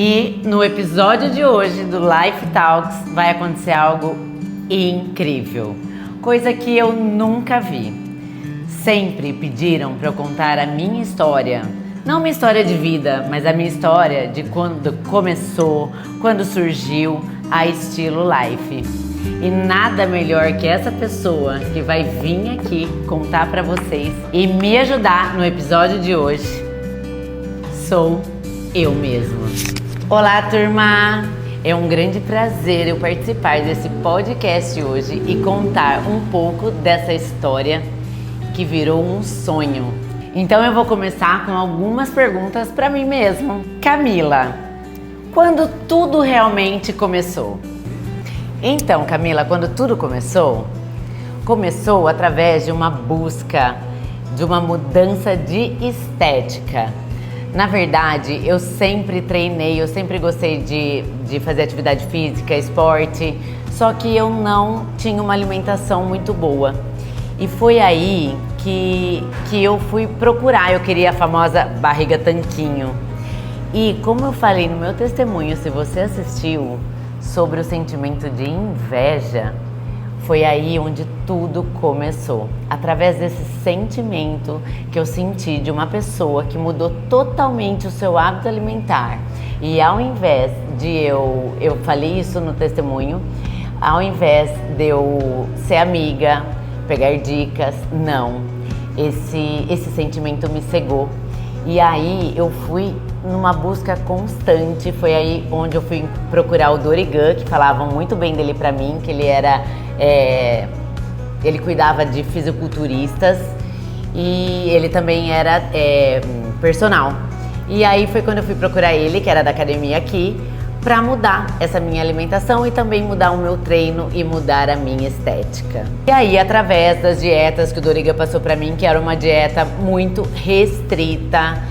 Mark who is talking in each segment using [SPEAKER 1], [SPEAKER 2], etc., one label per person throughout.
[SPEAKER 1] E no episódio de hoje do Life Talks vai acontecer algo incrível, coisa que eu nunca vi. Sempre pediram para eu contar a minha história, não minha história de vida, mas a minha história de quando começou, quando surgiu a Estilo Life. E nada melhor que essa pessoa que vai vir aqui contar para vocês e me ajudar no episódio de hoje sou eu mesma. Olá, turma! É um grande prazer eu participar desse podcast hoje e contar um pouco dessa história que virou um sonho. Então eu vou começar com algumas perguntas para mim mesma. Camila, quando tudo realmente começou? Então, Camila, quando tudo começou através de uma busca, de uma mudança de estética. Na verdade, eu sempre treinei, eu sempre gostei de fazer atividade física, esporte, só que eu não tinha uma alimentação muito boa. E foi aí que eu fui procurar, eu queria a famosa barriga tanquinho. E como eu falei no meu testemunho, se você assistiu, sobre o sentimento de inveja, foi aí onde tudo começou. Através desse sentimento que eu senti de uma pessoa que mudou totalmente o seu hábito alimentar. E ao invés de eu falei isso no testemunho, ao invés de eu ser amiga, pegar dicas, não. Esse sentimento me cegou. E aí eu fui numa busca constante, foi aí onde eu fui procurar o Dorigan, que falavam muito bem dele pra mim, que ele era, ele cuidava de fisiculturistas e ele também era personal. E aí foi quando eu fui procurar ele, que era da academia aqui, pra mudar essa minha alimentação e também mudar o meu treino e mudar a minha estética. E aí, através das dietas que o Dorigan passou pra mim, que era uma dieta muito restrita,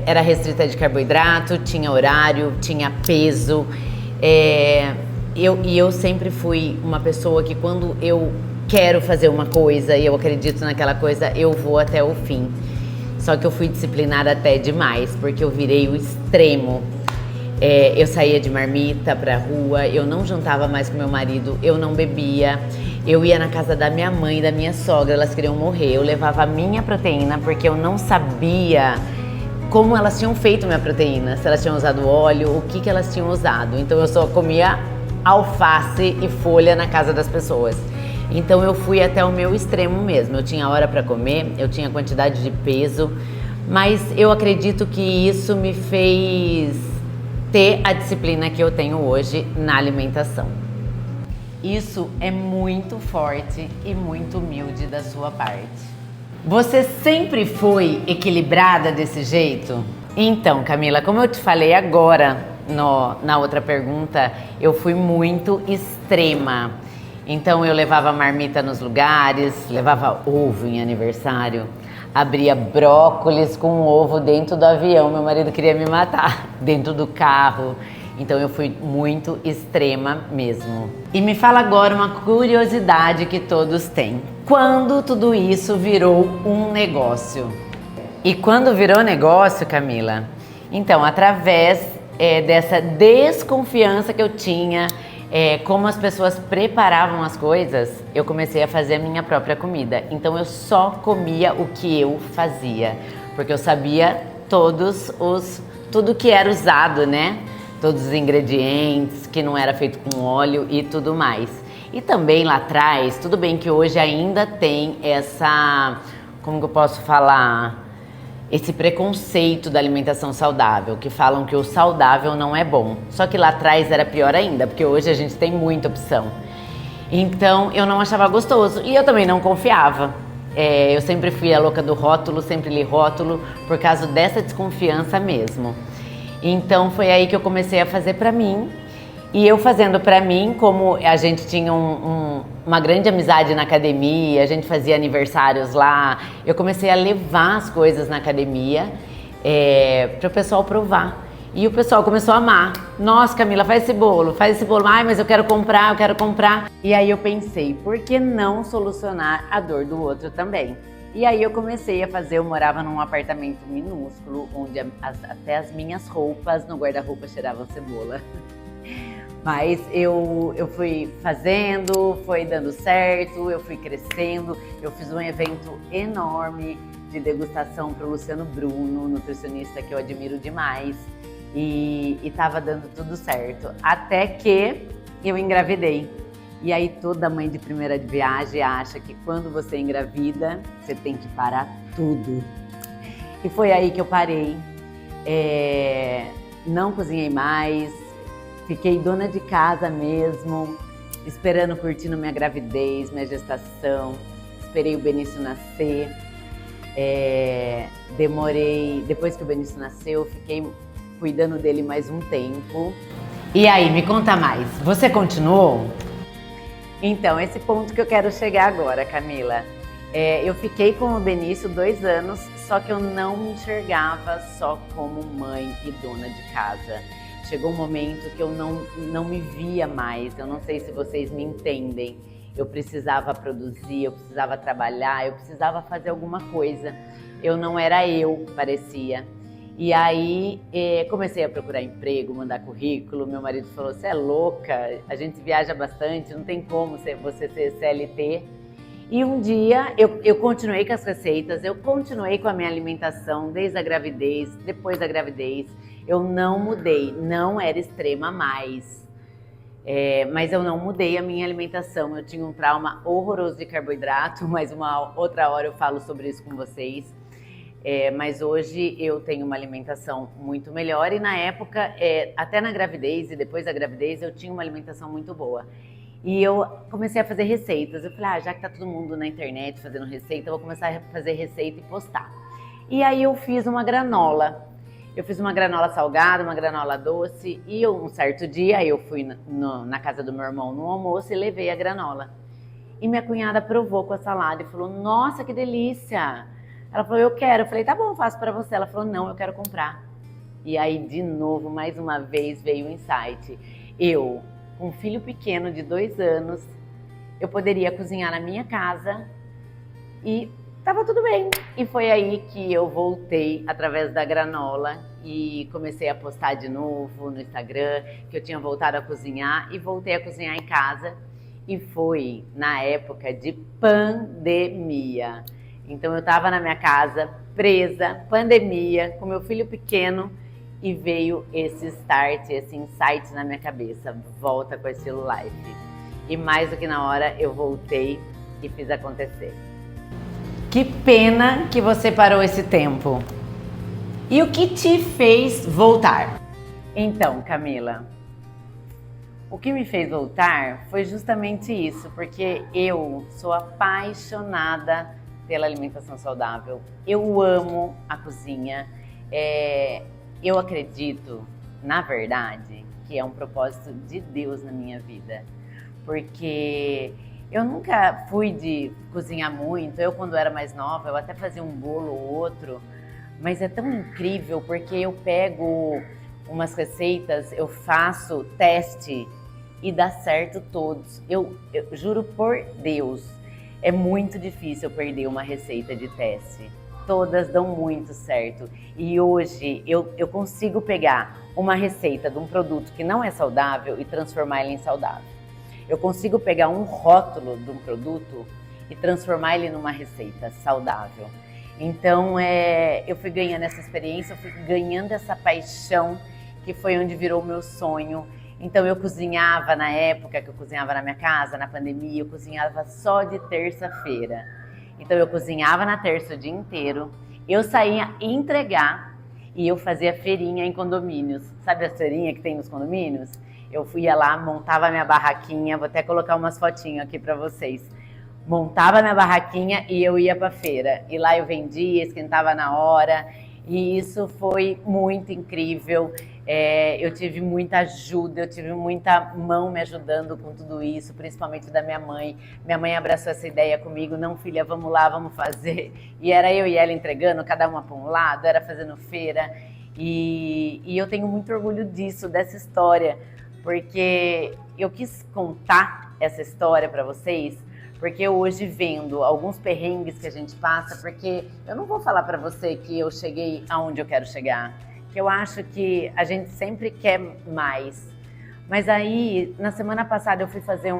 [SPEAKER 1] era restrita de carboidrato, tinha horário, tinha peso. Eu sempre fui uma pessoa que quando eu quero fazer uma coisa e eu acredito naquela coisa, eu vou até o fim. Só que eu fui disciplinada até demais, porque eu virei o extremo. Eu saía de marmita pra rua, eu não jantava mais com meu marido, eu não bebia. Eu ia na casa da minha mãe e da minha sogra, elas queriam morrer. Eu levava a minha proteína porque eu não sabia como elas tinham feito minha proteína. Se elas tinham usado óleo, o que elas tinham usado. Então eu só comia alface e folha na casa das pessoas. Então eu fui até o meu extremo mesmo. Eu tinha hora pra comer, eu tinha quantidade de peso. Mas eu acredito que isso me fez ter a disciplina que eu tenho hoje na alimentação. Isso é muito forte e muito humilde da sua parte. Você sempre foi equilibrada desse jeito? Então, Camila, como eu te falei agora na outra pergunta, eu fui muito extrema. Então eu levava marmita nos lugares, levava ovo em aniversário, abria brócolis com ovo dentro do avião, meu marido queria me matar, dentro do carro. Então eu fui muito extrema mesmo. E me fala agora uma curiosidade que todos têm. Quando tudo isso virou um negócio? E quando virou negócio, Camila? Então, através dessa desconfiança que eu tinha, como as pessoas preparavam as coisas, eu comecei a fazer a minha própria comida. Então eu só comia o que eu fazia, porque eu sabia tudo que era usado, né? Todos os ingredientes, que não era feito com óleo e tudo mais. E também lá atrás, tudo bem que hoje ainda tem como que eu posso falar? Esse preconceito da alimentação saudável, que falam que o saudável não é bom. Só que lá atrás era pior ainda, porque hoje a gente tem muita opção. Então eu não achava gostoso e eu também não confiava. Eu sempre fui a louca do rótulo, sempre li rótulo, por causa dessa desconfiança mesmo. Então foi aí que eu comecei a fazer pra mim. E eu fazendo pra mim, como a gente tinha uma grande amizade na academia, a gente fazia aniversários lá, eu comecei a levar as coisas na academia para o pessoal provar. E o pessoal começou a amar. Nossa, Camila, faz esse bolo. Ai, mas eu quero comprar. E aí eu pensei, por que não solucionar a dor do outro também? E aí eu comecei a fazer, eu morava num apartamento minúsculo, onde até as minhas roupas no guarda-roupa cheiravam cebola. Mas eu fui fazendo, foi dando certo, eu fui crescendo, eu fiz um evento enorme de degustação para o Luciano Bruno, nutricionista que eu admiro demais, e estava dando tudo certo, até que eu engravidei. E aí toda mãe de primeira viagem acha que quando você engravida, você tem que parar tudo. E foi aí que eu parei, não cozinhei mais, fiquei dona de casa mesmo, esperando, curtindo minha gravidez, minha gestação, esperei o Benício nascer. Demorei, depois que o Benício nasceu, fiquei cuidando dele mais um tempo. E aí, me conta mais, você continuou? Então, esse ponto que eu quero chegar agora, Camila. Eu fiquei com o Benício 2 anos, só que eu não me enxergava só como mãe e dona de casa. Chegou um momento que eu não me via mais, eu não sei se vocês me entendem. Eu precisava produzir, eu precisava trabalhar, eu precisava fazer alguma coisa. Eu não era eu, parecia. E aí comecei a procurar emprego, mandar currículo. Meu marido falou, você é louca, a gente viaja bastante, não tem como você ser CLT. E um dia eu continuei com as receitas, eu continuei com a minha alimentação desde a gravidez, depois da gravidez. Eu não mudei, não era extrema mais. Mas eu não mudei a minha alimentação. Eu tinha um trauma horroroso de carboidrato, mas uma outra hora eu falo sobre isso com vocês. Mas hoje eu tenho uma alimentação muito melhor e na época, até na gravidez e depois da gravidez, eu tinha uma alimentação muito boa. E eu comecei a fazer receitas. Eu falei, já que tá todo mundo na internet fazendo receita, eu vou começar a fazer receita e postar. E aí eu fiz uma granola. Eu fiz uma granola salgada, uma granola doce e um certo dia eu fui na casa do meu irmão no almoço e levei a granola. E minha cunhada provou com a salada e falou, nossa, que delícia! Ela falou, eu quero. Eu falei, tá bom, faço pra você. Ela falou, não, eu quero comprar. E aí, de novo, mais uma vez, veio o insight. Eu, com um filho pequeno de 2 anos, eu poderia cozinhar na minha casa e tava tudo bem. E foi aí que eu voltei através da granola e comecei a postar de novo no Instagram, que eu tinha voltado a cozinhar e voltei a cozinhar em casa. E foi na época de pandemia. Então eu tava na minha casa, presa, pandemia, com meu filho pequeno e veio esse start, esse insight na minha cabeça. Volta com o estilo life. E mais do que na hora, eu voltei e fiz acontecer. Que pena que você parou esse tempo. E o que te fez voltar? Então, Camila, o que me fez voltar foi justamente isso, porque eu sou apaixonada pela alimentação saudável. Eu amo a cozinha. Eu acredito, na verdade, que é um propósito de Deus na minha vida, porque eu nunca fui de cozinhar muito. Eu, quando era mais nova, eu até fazia um bolo ou outro, mas é tão incrível porque eu pego umas receitas, eu faço teste e dá certo todos. Eu juro por Deus, é muito difícil eu perder uma receita de teste. Todas dão muito certo. E hoje eu consigo pegar uma receita de um produto que não é saudável e transformar ele em saudável. Eu consigo pegar um rótulo de um produto e transformar ele numa receita saudável. Então, eu fui ganhando essa experiência, eu fui ganhando essa paixão, que foi onde virou o meu sonho. Então, eu cozinhava na época que eu cozinhava na minha casa, na pandemia, eu cozinhava só de terça-feira. Então, eu cozinhava na terça o dia inteiro, eu saía entregar e eu fazia feirinha em condomínios. Sabe a feirinha que tem nos condomínios? Eu ia lá, montava minha barraquinha, vou até colocar umas fotinhas aqui para vocês. Montava minha barraquinha e eu ia para feira. E lá eu vendia, esquentava na hora. E isso foi muito incrível. Eu tive muita ajuda, eu tive muita mão me ajudando com tudo isso, principalmente da minha mãe. Minha mãe abraçou essa ideia comigo, não filha, vamos lá, vamos fazer. E era eu e ela entregando, cada uma para um lado, era fazendo feira. E eu tenho muito orgulho disso, dessa história, porque eu quis contar essa história para vocês, Porque hoje vendo alguns perrengues que a gente passa, porque eu não vou falar pra você que eu cheguei aonde eu quero chegar, que eu acho que a gente sempre quer mais. Mas aí, na semana passada eu fui fazer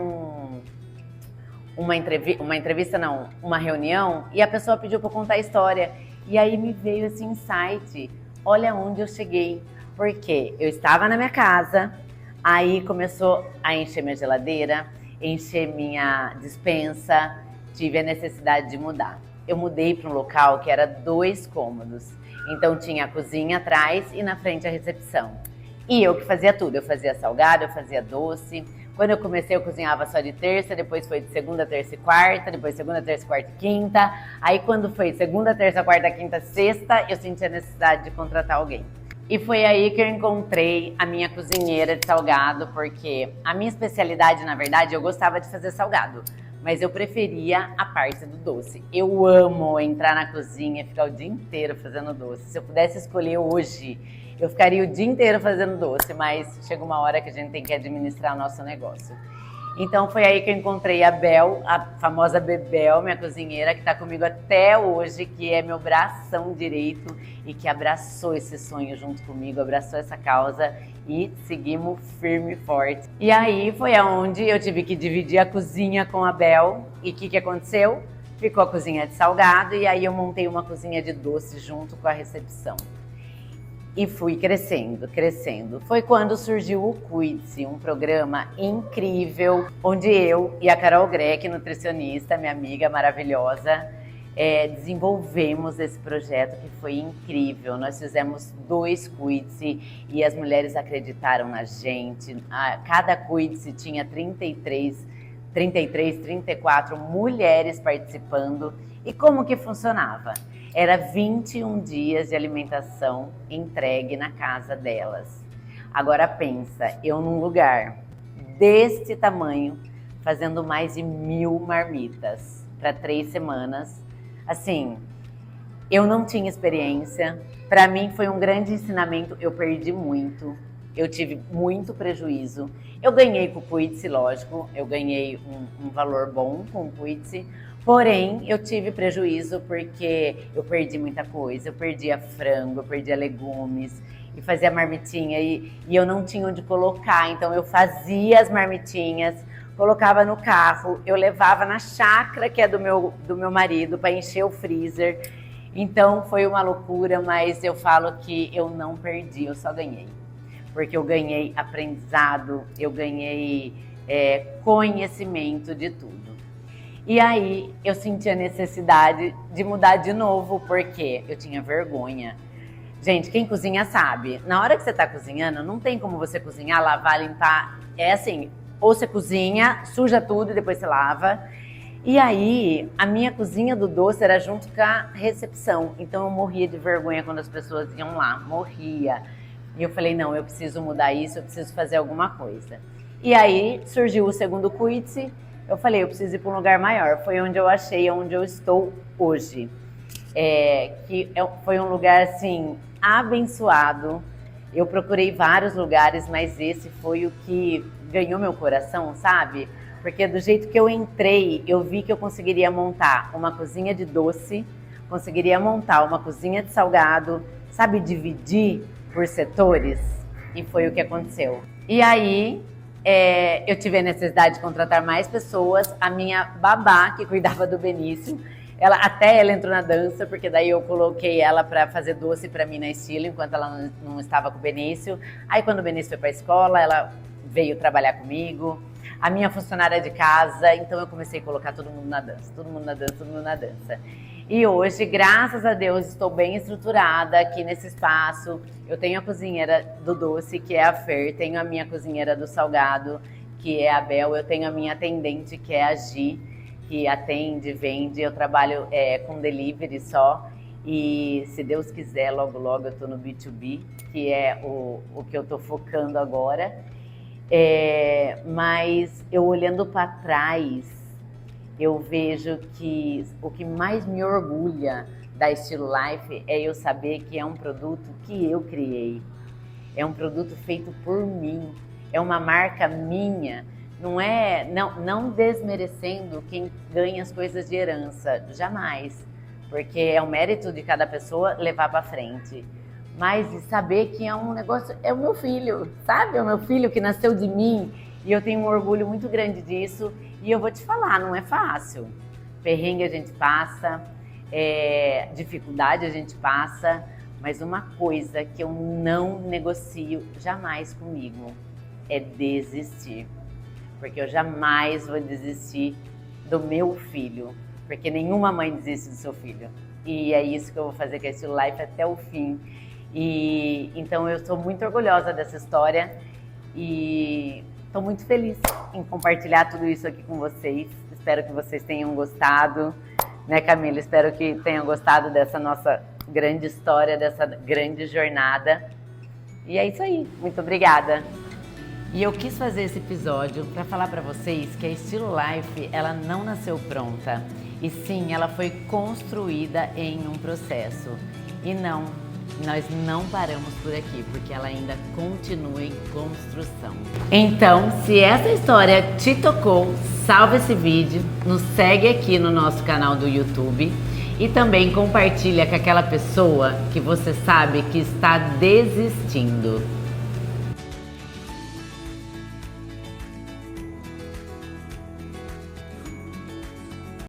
[SPEAKER 1] uma reunião, e a pessoa pediu para eu contar a história. E aí me veio esse insight, olha onde eu cheguei. Porque eu estava na minha casa, aí começou a encher minha geladeira, encher minha despensa, tive a necessidade de mudar. Eu mudei para um local que era 2 cômodos, então tinha a cozinha atrás e na frente a recepção. E eu que fazia tudo, eu fazia salgado, eu fazia doce. Quando eu comecei eu cozinhava só de terça, depois foi de segunda, terça e quarta, depois segunda, terça, quarta e quinta. Aí quando foi segunda, terça, quarta, quinta, sexta, eu senti a necessidade de contratar alguém. E foi aí que eu encontrei a minha cozinheira de salgado, porque a minha especialidade, na verdade, eu gostava de fazer salgado, mas eu preferia a parte do doce. Eu amo entrar na cozinha e ficar o dia inteiro fazendo doce. Se eu pudesse escolher hoje, eu ficaria o dia inteiro fazendo doce, mas chega uma hora que a gente tem que administrar o nosso negócio. Então foi aí que eu encontrei a Bel, a famosa Bebel, minha cozinheira, que está comigo até hoje, que é meu bração direito e que abraçou esse sonho junto comigo, abraçou essa causa e seguimos firme e forte. E aí foi aonde eu tive que dividir a cozinha com a Bel. E o que aconteceu? Ficou a cozinha de salgado e aí eu montei uma cozinha de doce junto com a recepção. E fui crescendo, crescendo. Foi quando surgiu o Cuide-se, um programa incrível, onde eu e a Carol Greck, nutricionista, minha amiga maravilhosa, desenvolvemos esse projeto que foi incrível. Nós fizemos 2 Cuide-se e as mulheres acreditaram na gente. Cada Cuide-se tinha 33, 34 mulheres participando. E como que funcionava? Era 21 dias de alimentação entregue na casa delas. Agora pensa, eu num lugar deste tamanho, fazendo mais de 1000 marmitas para 3 semanas. Assim, eu não tinha experiência. Para mim foi um grande ensinamento, eu perdi muito. Eu tive muito prejuízo. Eu ganhei com o Cuide-se, lógico, eu ganhei um valor bom com o Cuide-se, porém eu tive prejuízo porque eu perdi muita coisa. Eu perdia frango, eu perdia legumes e fazia marmitinha e eu não tinha onde colocar, então eu fazia as marmitinhas, colocava no carro, eu levava na chácara que é do meu marido para encher o freezer. Então foi uma loucura, mas eu falo que eu não perdi, eu só ganhei. Porque eu ganhei aprendizado, eu ganhei conhecimento de tudo. E aí eu senti a necessidade de mudar de novo, porque eu tinha vergonha. Gente, quem cozinha sabe, na hora que você tá cozinhando, não tem como você cozinhar, lavar, limpar. É assim, ou você cozinha, suja tudo e depois você lava. E aí, a minha cozinha do doce era junto com a recepção. Então eu morria de vergonha quando as pessoas iam lá, morria. E eu falei, não, eu preciso mudar isso, eu preciso fazer alguma coisa. E aí surgiu o segundo Cuide-se, eu falei, eu preciso ir para um lugar maior. Foi onde eu achei, onde eu estou hoje. Foi um lugar, assim, abençoado. Eu procurei vários lugares, mas esse foi o que ganhou meu coração, sabe? Porque do jeito que eu entrei, eu vi que eu conseguiria montar uma cozinha de doce, conseguiria montar uma cozinha de salgado, sabe, dividir por setores, e foi o que aconteceu. E aí, eu tive a necessidade de contratar mais pessoas. A minha babá, que cuidava do Benício, ela entrou na dança, porque daí eu coloquei ela para fazer doce para mim na Estilo, enquanto ela não estava com o Benício. Aí quando o Benício foi para a escola, ela veio trabalhar comigo. A minha funcionária de casa, então eu comecei a colocar todo mundo na dança, todo mundo na dança, todo mundo na dança. E hoje, graças a Deus, estou bem estruturada aqui nesse espaço. Eu tenho a cozinheira do doce, que é a Fer, tenho a minha cozinheira do salgado, que é a Bel, eu tenho a minha atendente, que é a Gi, que atende, vende. Eu trabalho com delivery só, e se Deus quiser, logo logo eu estou no B2B, que é o que eu estou focando agora. Mas eu olhando para trás, eu vejo que o que mais me orgulha da Estilo Life é eu saber que é um produto que eu criei. É um produto feito por mim. É uma marca minha. não desmerecendo quem ganha as coisas de herança, jamais, porque é o mérito de cada pessoa levar para frente. Mas de saber que é um negócio, é o meu filho, sabe? É o meu filho que nasceu de mim e eu tenho um orgulho muito grande disso. E eu vou te falar, não é fácil. Perrengue a gente passa, dificuldade a gente passa, mas uma coisa que eu não negocio jamais comigo é desistir. Porque eu jamais vou desistir do meu filho, porque nenhuma mãe desiste do seu filho. E é isso que eu vou fazer com esse Life até o fim. E então eu sou muito orgulhosa dessa história e estou muito feliz em compartilhar tudo isso aqui com vocês. Espero que vocês tenham gostado, né, Camila? Espero que tenham gostado dessa nossa grande história, dessa grande jornada. E é isso aí. Muito obrigada. E eu quis fazer esse episódio para falar para vocês que a Estilo Life, ela não nasceu pronta. E sim, ela foi construída em um processo. E não, nós não paramos por aqui, porque ela ainda continua em construção. Então, se essa história te tocou, salva esse vídeo, nos segue aqui no nosso canal do YouTube e também compartilha com aquela pessoa que você sabe que está desistindo.